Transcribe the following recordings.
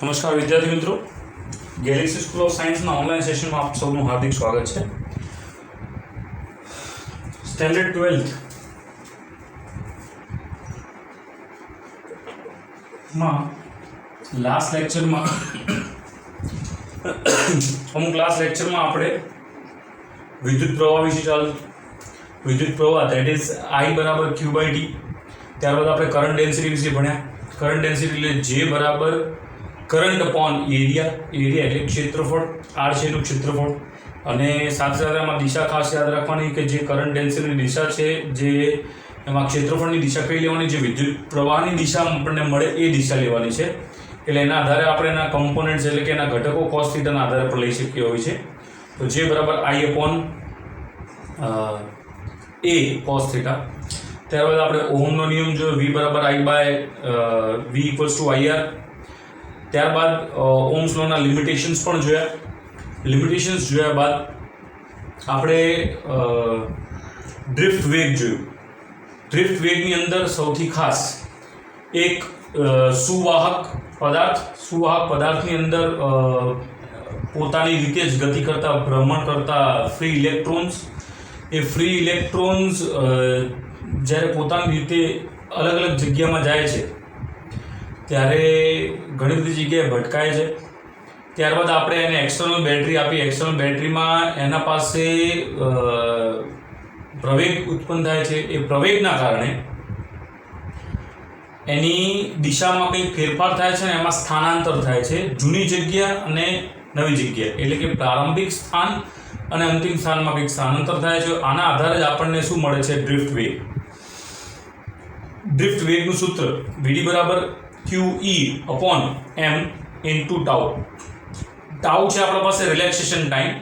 નમસ્કાર વિદ્યાર્થી મિત્રો, ગેલેક્સી સ્કૂલ ઓફ સાયન્સના ઓનલાઈન સેશનમાં આપ સૌનું હાર્દિક સ્વાગત છે. સ્ટેન્ડર્ડ 12th માં લાસ્ટ લેક્ચરમાં આપણે વિદ્યુત પ્રવાહ વિશે ચાલુ. વિદ્યુત પ્રવાહ દેટ ઇઝ I બરાબર Q બાય D. ત્યારબાદ આપણે કરંટ ડેન્સિટી વિશે ભણ્યા. કરંટ ડેન્સિટી એટલે J બરાબર કરંટ અપોન એરિયા. એરિયા એટલે ક્ષેત્રફળ, R છે એનું ક્ષેત્રફળ. અને સાથે સાથે આમાં દિશા ખાસ યાદ રાખવાની કે જે કરંટ ડેન્સિટીની દિશા છે, જે એમાં ક્ષેત્રફળની દિશા કઈ લેવાની, જે વિદ્યુત પ્રવાહની દિશા આપણને મળે એ દિશા લેવાની છે. એટલે એના આધારે આપણે એના કમ્પોનન્ટ્સ એટલે કે એના ઘટકો કોસ થીટાના આધારે પર લઈ શકીએ હોય છે. તો જે બરાબર I upon A cos theta. ત્યારબાદ આપણે ઓહમનો નિયમ જોયો, V બરાબર I by V equals to IR. ત્યારબાદ ઓહ્મ્સ લોના લિમિટેશન્સ પણ જોયા. લિમિટેશન્સ જોયા બાદ આપણે ડ્રિફ્ટ વેગ જોયું. ડ્રિફ્ટ વેગની અંદર સૌથી ખાસ એક સુવાહક પદાર્થની અંદર પોતાની રીતે જ ગતિ કરતા, ભ્રમણ કરતા ફ્રી ઇલેક્ટ્રોન્સ. એ ફ્રી ઇલેક્ટ્રોન્સ જ્યારે પોતાની રીતે અલગ અલગ જગ્યામાં જાય છે ત્યારે ઘણી બધી જગ્યાએ ભટકાય છે. ત્યારબાદ આપણે એને એક્સટર્નલ બેટરી આપી. એક્સટર્નલ બેટરીમાં એના પાસે પ્રવેગ ઉત્પન્ન થાય છે. એ પ્રવેગના કારણે એની દિશામાં કંઈક ફેરફાર થાય છે અને એમાં સ્થાનાંતર થાય છે, જૂની જગ્યા અને નવી જગ્યા. એટલે કે પ્રારંભિક સ્થાન અને અંતિમ સ્થાનમાં કંઈક સ્થાનાંતર થાય છે. આના આધારે જ આપણને શું મળે છે? ડ્રિફ્ટ વેગ. ડ્રિફ્ટ વેગનું સૂત્ર Vd બરાબર QE upon M into tau. Tau છે આપણા પાસે રિલેક્સેશન ટાઈમ.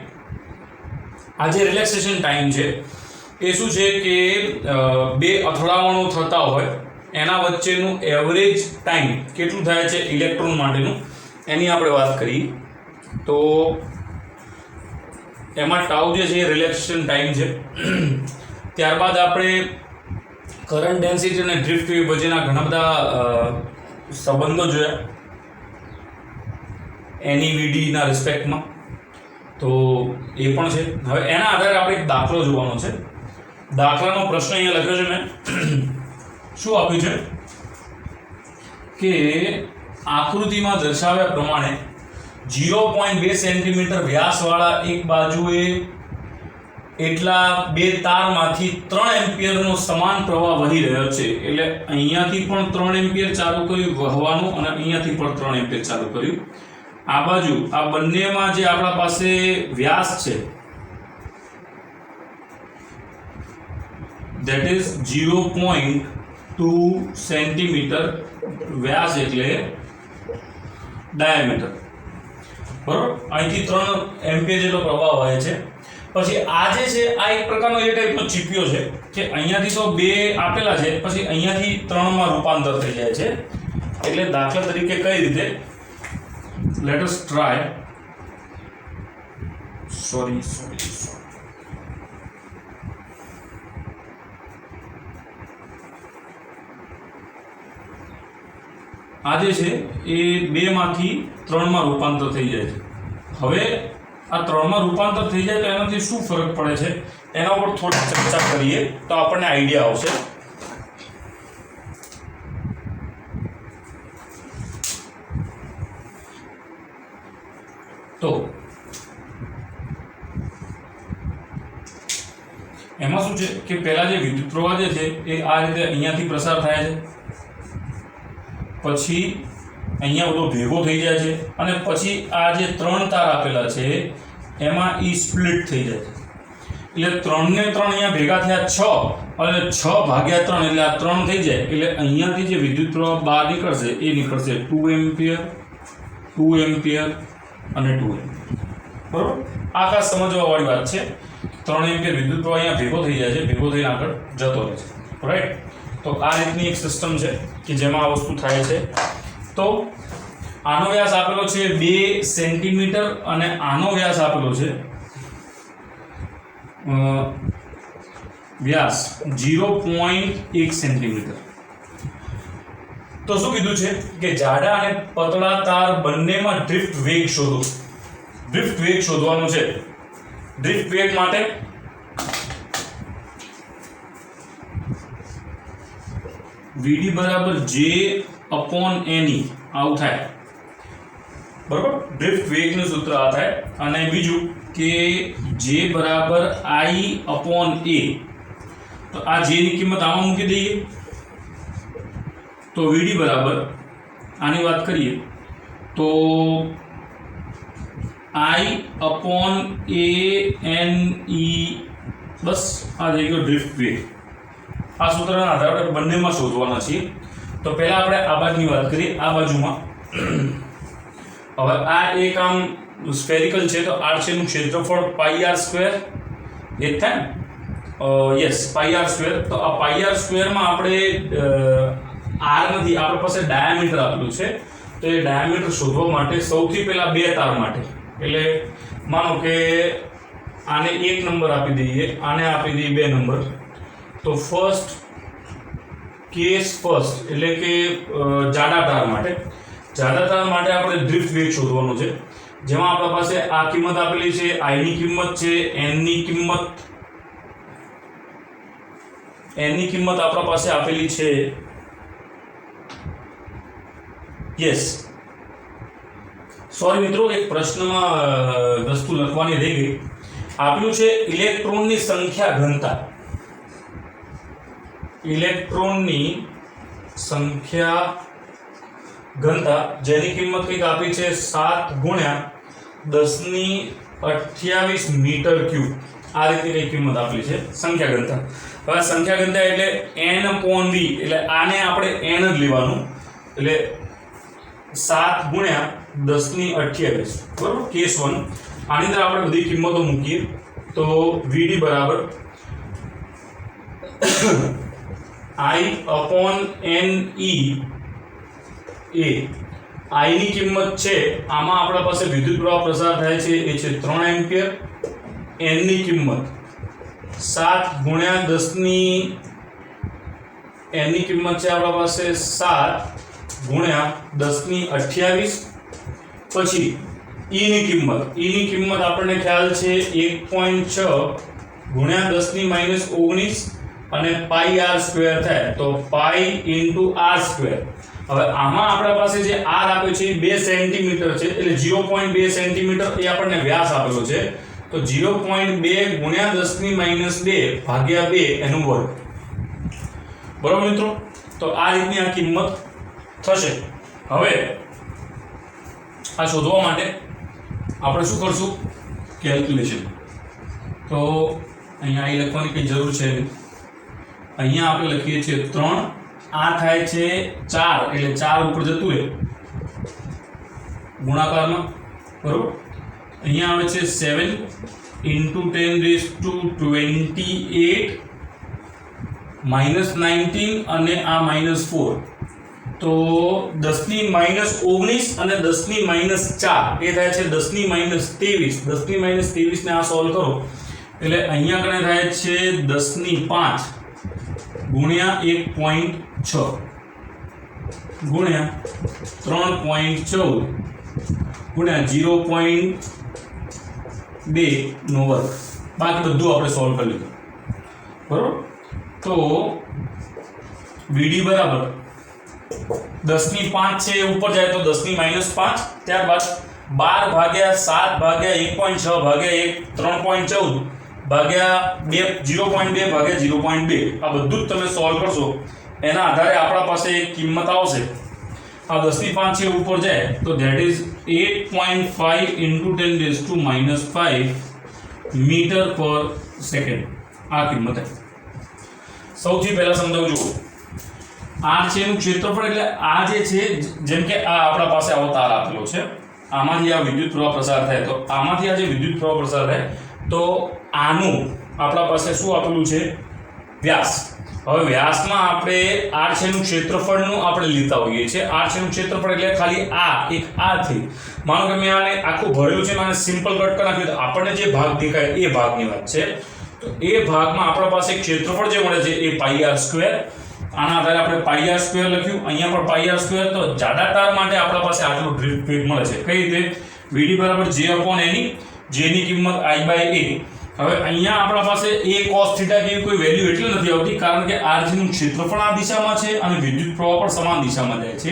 આ જે રિલેક્સેશન ટાઈમ છે એ શું છે કે બે અથડામણો થતા હોય એના વચ્ચેનું એવરેજ ટાઈમ કેટલું થાય છે ઇલેક્ટ્રોન માટેનું, એની આપણે વાત કરીએ તો એમાં ટાઉ જે છે એ રિલેક્સેશન ટાઈમ છે. ત્યારબાદ આપણે કરંટ ડેન્સિટી અને ડ્રિફ્ટ વેવ વચ્ચેના ઘણા બધા સંબંધો જોયા NEVD-ના રિસ્પેક્ટમાં. તો એ પણ છે. હવે એના આધારે આપણે એક દાખલો જોવાનો છે. દાખલાનો પ્રશ્ન અહીંયા લખ્યો છે મેં. શું આપ્યું છે કે આકૃતિમાં દર્શાવ્યા પ્રમાણે 0.2 સેન્ટીમીટર વ્યાસવાળા એક બાજુએ એટલા બે તારમાંથી 3 એમ્પિયરનો સમાન પ્રવાહ વહી રહ્યો છે. એટલે અહીંયાથી પણ 3 એમ્પિયર ચાલુ કર્યું વહવાનું અને અહીંયાથી પણ 3 એમ્પિયર ચાલુ કર્યું. આ બાજુ આ બંનેમાં જે આપણા પાસે વ્યાસ છે that is 0.2 સેન્ટીમીટર વ્યાસ એટલે ડાયામીટર, બરોબર. અહીંથી 3 એમ્પિયર જેટલો પ્રવાહ વહે છે. પછી આ જે છે આ એક પ્રકારનો એ ટાઈપનો ચીપિયો છે કે અહીંયાથી તો 2 આપેલા છે, પછી અહીંયાથી 3માં રૂપાંતર થઈ જાય છે. એટલે દાખલા તરીકે કઈ રીતે, let us try. sorry આ જે છે એ 2 માંથી 3માં રૂપાંતર થઈ જાય છે. હવે આ 3માં રૂપાંતર થઈ જાય તો એનાથી શું ફરક પડે છે એના ઉપર થોડી ચર્ચા કરીએ તો આપણને આઈડિયા આવશે. તો એમાં શું છે કે પહેલા જે વિદ્યુત પ્રવાહ જે છે એ આ રીતે અહીંયાથી પ્રસાર થાય છે, પછી અહીંયા બધો ભેગો થઈ જાય છે અને પછી આ જે 3 તાર આપેલા છે એમાં ઈ સ્પ્લિટ થઈ જાય છે. એટલે 3 ને 3 અહીંયા ભેગા થયા 6 અને 6 ભાગ્યા 3 એટલે આ 3 થઈ જાય. એટલે અહીંયાથી જે વિદ્યુત પ્રવાહ બહાર નીકળશે એ નીકળશે 2 એમ્પિયર, 2 એમ્પિયર અને 2 એમ્પિયર, બરોબર. આ ખાસ સમજવાવાળી વાત છે. 3 એમ્પિયર વિદ્યુત પ્રવાહ અહીંયા ભેગો થઈ જાય છે, ભેગો થઈને આગળ જતો રહે છે, રાઈટ. તો આ રીતની એક સિસ્ટમ છે કે જેમાં આ વસ્તુ થાય છે. તો આનો વ્યાસ આપેલો છે 2 સેન્ટીમીટર અને આનો વ્યાસ આપેલો છે વ્યાસ 0.1 સેન્ટીમીટર. તો શું કીધું છે કે જાડા અને પતળા તાર બંનેમાં ડ્રિફ્ટ વેગ શોધો. ડ્રિફ્ટ વેગ શોધવાનો છે. ડ્રિફ્ટ વેગ માટે VD બરાબર J/NE આવું થાય. બરાબર, ડ્રિફ્ટ વેગનું સૂત્ર આ થાય. અને બીજું કે J બરાબર I/A. તો આ J ની કિંમત આમાં મૂકી દઈએ તો VD બરાબર આની વાત કરીએ તો I/ANE. બસ આ થઈ ગયો ડ્રિફ્ટ વેગ. આ સૂત્રના આધારે આપણે બંનેમાં શોધવાના છીએ. તો પહેલા આપણે આ બાજુની વાત કરીએ. આ બાજુમાં હવે આ એક આમ સ્ફેરિકલ છે તો r છે નું ક્ષેત્રફળ πr². એ થાય ને? Yes, πr². તો આ πr² માં આપણે r નથી, આપણી પાસે ડાયામીટર આપેલું છે. તો એ ડાયામીટર શોધવા માટે સૌથી પહેલા બે તાર માટે, એટલે માનો કે આને 1 નંબર આપી દઈએ, આને આપી દઈએ 2 નંબર. તો ફર્સ્ટ કેસ ફર્સ્ટ, એટલે કે જાડા તાર માટે આપણે ડ્રિફ્ટ વેગ શોધવાનો છે. જેમાં આપણા પાસે આ કિંમત આપેલી છે, I ની કિંમત છે, N ની કિંમત આપણા પાસે આપેલી છે. યસ, સોરી મિત્રો, એક પ્રશ્નમાં વસ્તુ લખવાની રહી ગઈ. આપ્યું છે ઇલેક્ટ્રોનની સંખ્યા ઘનતા. ઇલેક્ટ્રોનની સંખ્યા ઘનતા જેની કિંમત કંઈક આપી છે 7×1028 મીટર ક્યુબ. આ રીતે કઈ કિંમત આપેલી છે સંખ્યા ઘનતા. હવે સંખ્યા ઘનતા એટલે N/V, એટલે આને આપણે N જ લેવાનું, એટલે 7×1028. બરાબર, કેસ 1. આની અંદર આપણે બધી કિંમતો મૂકીએ તો VD બરાબર I/NE. I ની કિંમત છે, આમાં આપણા પાસે વિદ્યુત પ્રવાહ પ્રસાર થાય છે, એ છે 3 એમ્પિયર. N ની કિંમત 7×10 N ની કિંમત છે આપણા પાસે 7×1028. પછી E ની કિંમત આપણને ખ્યાલ છે 1.6×10⁻19 અને πr² થાય, તો π×r². હવે આમાં આપણા પાસે જે r આપ્યો છે એ 2 સેન્ટીમીટર છે, એટલે 0.2 સેન્ટીમીટર એ આપણને વ્યાસ આપેલો છે. તો 0.2×10⁻2 ભાગ્યા 2 એનું વર્ગ. બરાબર મિત્રો, તો આ રીતની આ કિંમત થશે. હવે આ શોધવા માટે આપણે શું કરશું? કેલ્ક્યુલેશન. તો અહીંયા અહીં લખવાની કઈ જરૂર છે નહીં. અહીંયા આપણે લખીએ છીએ 3, આ થાય છે 4, એટલે 4 ઉપર જતું રહે ગુણાકારમાં. બરોબર, અહીંયા આવે છે 7 × 10⁻28 -19 અને આ -4. તો 10⁻19 અને 10⁻4 એ થાય છે 10⁻23. 10⁻23 ને આ સોલ્વ કરો એટલે અહીંયા કણે થાય છે 10⁵ ગુણ્યા 1.6 ગુણ્યા 3.14 ગુણ્યા 0.2 નો વર્ગ. બાકી બધું આપણે સોલ્વ કરી લીધું. બરોબર, તો VD બરાબર 10⁵ છે, ઉપર જાય તો 10⁻5. ત્યારબાદ 12 ભાગ્યા 7 ભાગ્યા 1.6 ભાગ્યા 3.14 ભાગ્યા 0.2 ભાગ્યા 0.2. આ બધું જ તમે સોલ્વ કરશો, એના આધારે આપણા પાસે એક કિંમત આવશે. આ 10⁵ છે, ઉપર જાય તો ધેટ ઇઝ 8.5 × 10⁻5 મીટર પર સેકન્ડ. આ કિંમત છે. સૌથી પહેલા સમજાવું છું, આ છે એનું ક્ષેત્રફળ, એટલે આ જે છે, જેમ કે આ આપણા પાસે આવો તાર આપેલો છે, આમાંથી આ વિદ્યુત પ્રવાહ પ્રસાર થાય, તો આમાંથી આ જે વિદ્યુત પ્રવાહ પ્રસાર થાય તો આનું આપણા પાસે શું આપેલું છે? વ્યાસ. હવે વ્યાસમાં આપણે r છે નું ક્ષેત્રફળનું આપણે લેતા હોઈએ છીએ. r છે નું ક્ષેત્રફળ એટલે ખાલી આ એક આ થઈ, માનો કે મેં આને આખું ભરેલું છે, મને સિમ્પલ કટ કરી નાખ્યું, તો આપણને જે ભાગ દેખાય એ ભાગની વાત છે. તો એ ભાગમાં આપણા પાસે ક્ષેત્રફળ જે મળે છે એ πr². આના આધારે આપણે પાઈ આર સ્ક્વેર લખ્યું, અહીંયા પણ પાઈ આર સ્ક્વેર. તો જાડા તાર માટે આપણા પાસે આટલું ડ્રિફ્ટ વેગ મળે છે. કઈ રીતે? Vd બરાબર j upon a ની, j ની કિંમત I by a. હવે અહીંયા આપણા પાસે a cos θ જેવી કોઈ વેલ્યુ એટલે નથી આવતી, કારણ કે rg નું ક્ષેત્રફળ આ દિશામાં છે અને વિદ્યુત પ્રવાહ પણ સમાન દિશામાં જાય છે,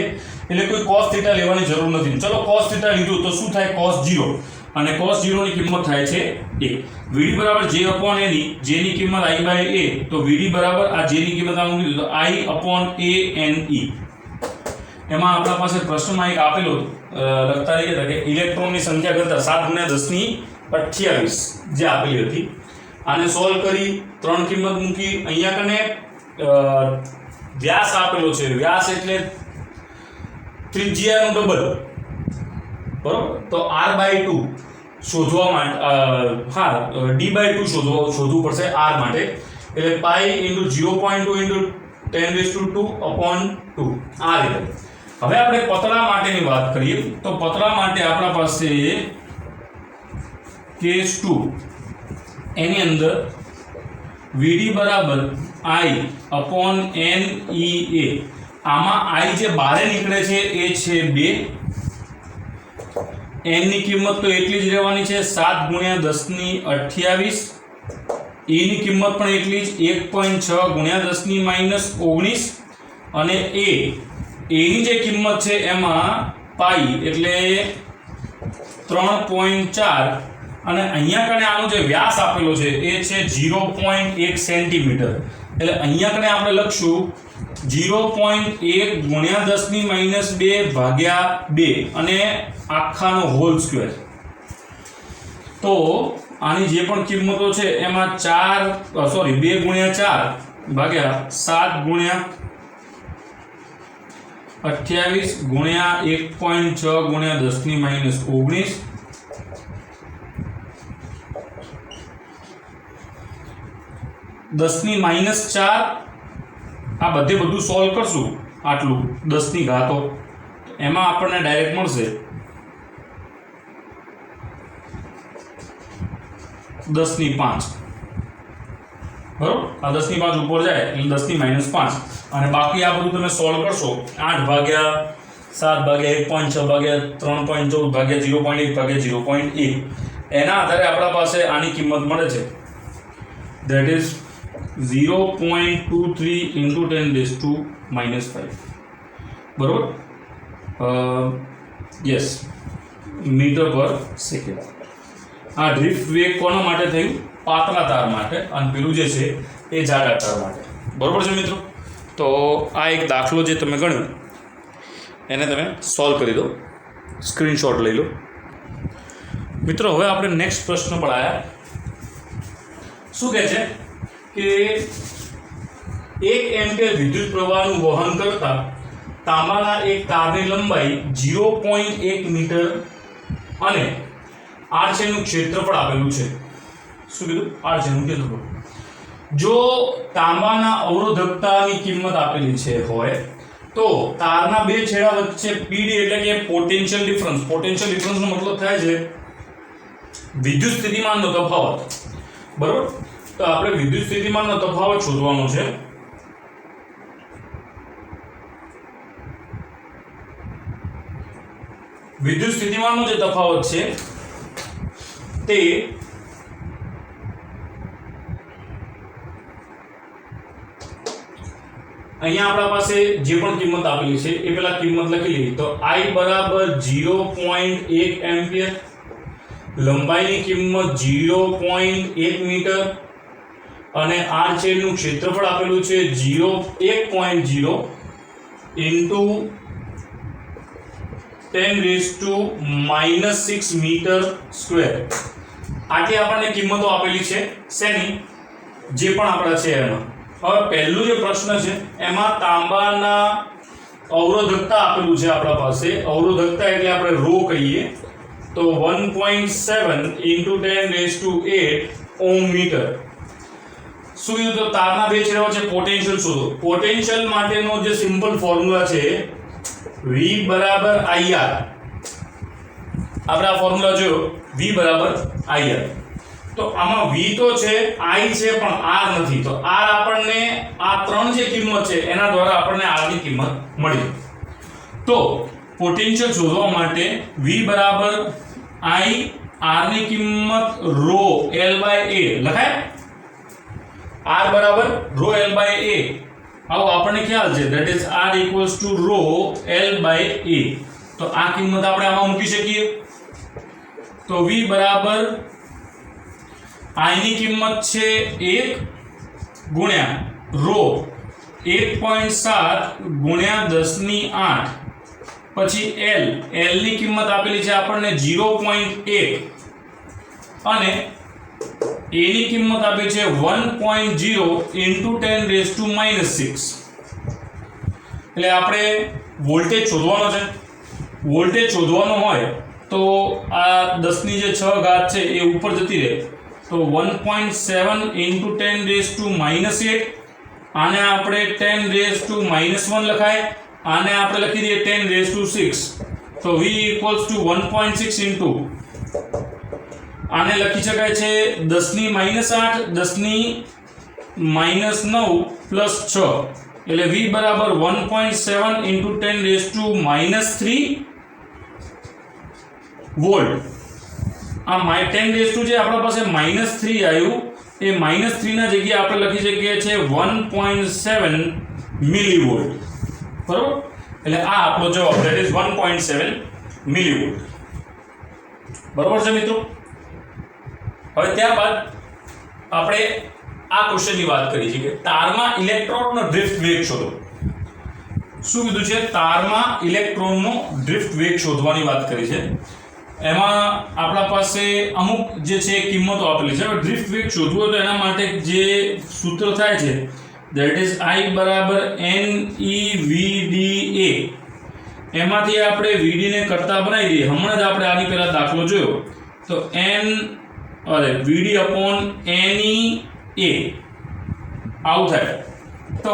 એટલે કોઈ cos θ લેવાની જરૂર નથી. ચલો cos θ લીધું તો શું થાય? cos 0, અને cos 0 ની કિંમત થાય છે a. Vd બરાબર j upon a ની, j ની કિંમત I by a. તો Vd બરાબર આ j ની કિંમત આ મૂકી દો તો I upon a n e. એમાં આપણા પાસે પ્રશ્નમાં એક આપેલો લખતા રહીએ હતા કે ઇલેક્ટ્રોનની સંખ્યા કરતા 7 × 10⁻28 જે આપેલી હતી. આને સોલ્વ કરી 3 કિંમત મૂકી. અહીંયા કને વ્યાસ આપેલો છે, વ્યાસ એટલે ત્રિજ્યાનો ડબલ, બરોબર. તો r/2 શોધવા માટે d/2 શોધવું પડશે r માટે, એટલે પાઈ × 0.2 × 10⁻²/2 આ રીતે. હવે આપણે પતળા માટેની વાત કરીએ તો પતળા માટે આપણા પાસે કેસ 2 એની અંદર Vd બરાબર I upon n e a. આમાં I જે બહાર નીકળે છે એ છે 2, n ની કિંમત તો એટલી જ રહેવાની છે 7 × 10⁻28, e ની કિંમત પણ એટલી જ 1.6 × 10⁻19, અને a ની જે કિંમત છે એમાં પાઈ એટલે 3.4, અને અહીંયા કને આનો જે વ્યાસ આપેલો છે એ છે 0.1 સેન્ટીમીટર, એટલે અહીંયા કને આપણે લખશું 0.1 × 10⁻²/2 અને આખાનો હોલ સ્ક્વેર. તો આની જે પણ કિંમતો છે એમાં 2 × 4 7 × 28 ગુણ્યા 1.6 ગુણ્યા 10⁻19 10⁻4 આ બધું સોલ્વ કરશું આટલું 10 ની ઘાતો, એમાં આપણને ડાયરેક્ટ મળશે 10⁵, બરોબર. આ 10⁵ ઉપર જાય એટલે 10⁻5, અને બાકી આ બધું તમે સોલ્વ કરશો 8/7/1.6/3.14/0.1/0.1 એના આધારે આપણા પાસે આની કિંમત મળે છે, ધેટ ઇઝ 0.23 × 10⁻5, બરોબર. યસ, મીટર પર સેકન્ડ. આ ડ્રિફ્ટ વેગ કોના માટે થયું? પાતળા તાર માટે, અને પેલું જે છે એ જાડા તાર માટે, બરોબર છે મિત્રો. તો આ એક દાખલો જે તમે ગણ્યો એને તમે સોલ્વ કરી દો, સ્ક્રીનશોટ લઈ લો મિત્રો. હવે આપણે નેક્સ્ટ પ્રશ્ન પર આવ્યા. શું કહે છે કે 1 એમ્પિયર વિદ્યુત પ્રવાહનું વહન કરતા તાંબાના એક તારની લંબાઈ 0.1 મીટર અને r નું ક્ષેત્રફળ આપેલું છે. શું કીધું? r નું ક્ષેત્રફળ. જો તાંબાના અવરોધકતાની કિંમત આપેલી છે હોય તો તારના બે છેડા વચ્ચે PD એટલે કે પોટેન્શિયલ ડિફરન્સ. પોટેન્શિયલ ડિફરન્સનો મતલબ થાય છે વિદ્યુત સ્થિતિમાનનો તફાવત, બરોબર. તો આપણે વિદ્યુત સ્થિતિમાનનો તફાવત શોધવાનો છે. વિદ્યુત સ્થિતિમાનનો જે તફાવત છે તે અહીંયા આપણા પાસે જે પણ કિંમત આપેલી છે એ પેલા કિંમત લખી લીધી. તો I બરાબર 0.1 એમ્પિયર, લંબાઈની કિંમત 0.1 મીટર, અને r નું ક્ષેત્રફળ આપેલું છે 1.0 ઇન્ટુ 10⁻⁻6 મીટર સ્ક્વેર. આટલી આપણને કિંમતો આપેલી છે શેની? જે પણ આપણા છે એમાં. હવે પહેલું જે પ્રશ્ન છે એમાં તાંબાના અવરોધકતા આપેલું છે આપણા પાસે. અવરોધકતા એટલે આપણે ρ કહીએ તો 1.7 ઇન્ટુ 10⁸ ઓહમ મીટર. શું કીધું? તો તારના બે છેડા વચ્ચે પોટેન્શિયલ શોધો. પોટેન્શિયલ માટેનો જે સિમ્પલ ફોર્મ્યુલા છે V બરાબર IR. આપણે આ ફોર્મ્યુલા જોયો, V બરાબર IR. તો આમાં v તો છે, i છે, પણ r નથી. તો r આપણને આ ત્રણ જે કિંમત છે એના દ્વારા આપણને r ની કિંમત મળી. તો પોટેન્શિયલ શોધવા માટે v બરાબર i, r ની કિંમત rho l by a લખાય. r બરાબર rho l by a, આવો આપણને ખ્યાલ છે, that is r equals to rho l by a. તો આ કિંમત આપણે આમાં મૂકી શકીએ. તો v બરાબર i ની કિંમત છે 1 ગુણ્યા rho 1.7 ગુણ્યા 10 ની 8, પછી l ની કિંમત આપેલી છે આપણને 0.1 અને a ની કિંમત આપી છે 1.0 into 10 raised to -6. એટલે આપણે વોલ્ટેજ શોધવાનો છે. વોલ્ટેજ શોધવાનો હોય તો આ 10 ની જે 6 ઘાત છે એ ઉપર જતી રહે, તો 1.7 into 10 raised to -8, આને આપણે 10 raised to -1 લખાય, આને આપણે લખી દઈએ 10 raised to 6. તો v equals to 1.6 into આને લખી શકાય છે 10 ની -8, 10 ની -9 પ્લસ 6, એટલે v બરાબર 1.7 into 10 raised to -3 વોલ્ટ. આ 10 raised to જે આપણા પાસે -3 આવ્યું, એ -3 ના જગ્યાએ આપણે લખી શકીએ છીએ 1.7 મિલીવોલ્ટ. બરોબર? એટલે આ આપણો જવાબ, that is 1.7 મિલીવોલ્ટ. બરોબર છે મિત્રો? હવે ત્યારબાદ આપણે આ ક્વેશ્ચનની વાત કરી છે કે તારમાં ઇલેક્ટ્રોનનો ડ્રિફ્ટ વેગ શોધો. શું કીધું છે? તારમાં ઇલેક્ટ્રોનનો ડ્રિફ્ટ વેગ શોધવાની વાત કરી છે. એમાં આપણા પાસે અમુક જે છે કિંમતો આપેલી છે. હવે ડ્રિફ્ટ વેગ શોધવો હોય તો એના માટે જે સૂત્ર થાય છે, that is I બરાબર NEVDA. એમાંથી આપણે VD ને કરતા બનાવી દઈએ. હમણાં જ આપણે આની પહેલા દાખલો જોયો, તો VD upon NEA આવું થાય. તો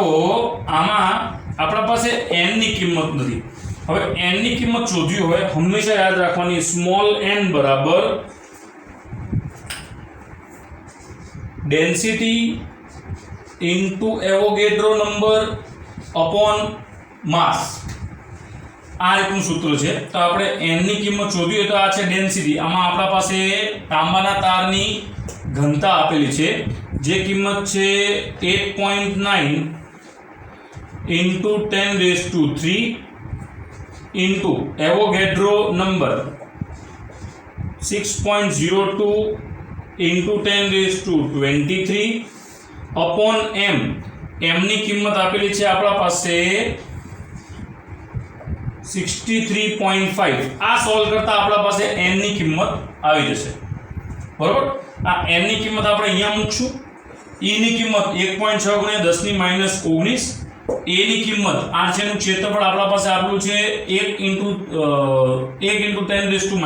આમાં આપણા પાસે n ની કિંમત નથી. હવે n ની કિંમત શોધવી હોય હંમેશા યાદ રાખવાની, સ્મોલ n બરાબર density into Avogadro number upon mass. આ રીતનું સૂત્ર છે. તો આપણે n ની કિંમત શોધવી હોય તો આ છે ડેન્સિટી. આમાં આપણા પાસે તાંબાના તારની ઘનતા આપેલી છે, જે કિંમત છે 8.9 into 10 raised to 3 into Avogadro number 6.02 into 10 raised to 23 upon m. m ની કિંમત આપેલી છે આપણા પાસે 63.5. આ સોલ્વ કરતા આપણા પાસે n ની કિંમત આવી જશે. બરોબર? આ n ની કિંમત આપણે અહીંયા મૂકશું. e ની કિંમત 1.6 ગુણ્યા 10 ની -19, a ની કિંમત આ છે નું ક્ષેત્રફળ આપણા પાસે આપેલું છે 1 into 10 raised to -6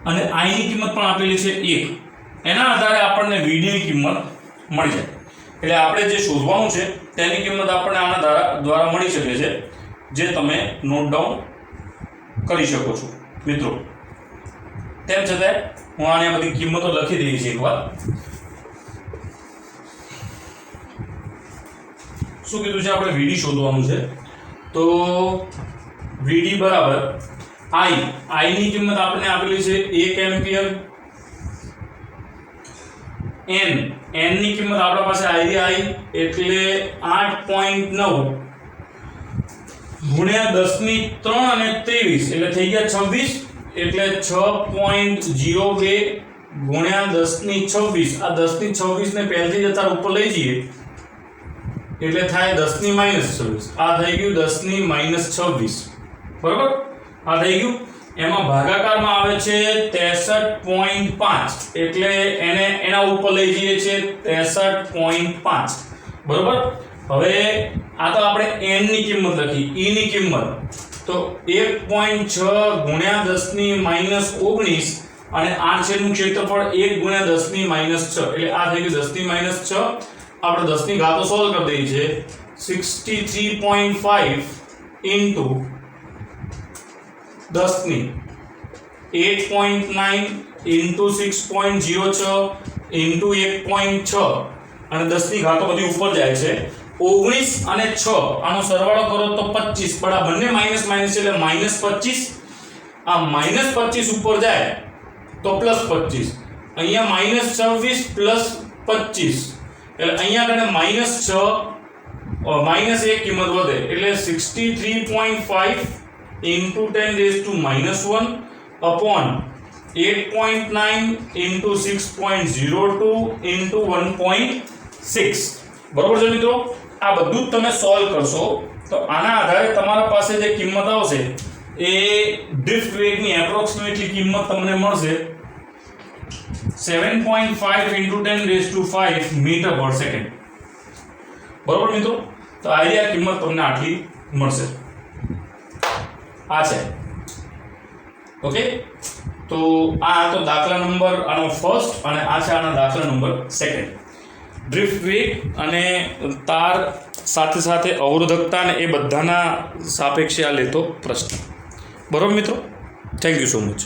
અને i ની કિંમત પણ આપેલી છે 1. એના આધારે આપણને vd ની કિંમત મળી જાય. એટલે આપણે જે શોધવાનું છે તેની કિંમત આપણને આના દ્વારા મળી શકે છે, જે તમે નોટ ડાઉન કરી શકો છો મિત્રો. તેમ છતાં હું આને બધી કિંમતો લખી દઈ છે એકવાર. શું કીધું છે? આપણે VD શોધવાનું છે. તો VD બરાબર I ની કિંમત આપણને આપેલી છે 1 એમ્પિયર. n ની કિંમત આપણા પાસે I એટલે 8.9 ગુણ્યા 10 ની 3 અને 23 એટલે થઈ ગયા 26, એટલે 6.02 ગુણ્યા 10 ની 26. આ 10 ની 26 ને પહેલથી જતા ઉપર લઈ જઈએ એટલે થાય 10 ની -26. આ થઈ ગયું 10 ની -26. બરોબર? આ થઈ ગયું. એમાં ભાગાકારમાં આવે છે 63.5 એટલે એના ઉપર લઈ જઈએ છે 63.5. બરોબર? હવે આ તો આપણે n ની કિંમત લખી. e ની કિંમત તો 1.6 ગુણ્યા 10 ની -19 અને આ છેદનું ક્ષેત્રફળ 1 ગુણ્યા 10 ની -6 એટલે આ થઈ ગયું 10 ની -6. આપણે 10 ની ઘાતો સોલ્વ કરી દઈએ છે 63.5 into 10 ની 8.9 ઇન્ટુ 6.06 ઇન્ટુ 1.6 અને 10 ની ઘાતો બધી ઉપર જાય છે 19 અને 6 આનો સરવાળો કરો તો 25 પણ આ બંને માઈનસ માઈનસ છે એટલે -25 આ -25 ઉપર જાય તો +25 અહીંયા -26 +25 એટલે અહીંયા કને -1 કિંમત વધે એટલે 63.5 into 10⁻⁻1 upon 8.9 into 6.02 into 1.6 બરોબર છે મિત્રો આ બધું જ તમે સોલ્વ કરશો તો આના આધારે તમારા પાસે જે કિંમત આવશે એ ડ્રિફ્ટ વેગની એપ્રોક્સિમેટલી કિંમત તમને મળશે 7.5 into 10⁵ મીટર પર સેકન્ડ બરોબર મિત્રો તો આ કિંમત તમને આટલી મળશે આ છે ઓકે તો આ તો દાખલા નંબર આનો ફર્સ્ટ અને આ છે આનો દાખલા નંબર સેકન્ડ ડ્રિફ્ટ વેગ અને તાર સાથે સાથે અવરોધકતા ને એ બધાના સાપેક્ષે આ લેતો પ્રશ્ન બરોબર મિત્રો થેન્ક યુ સો મચ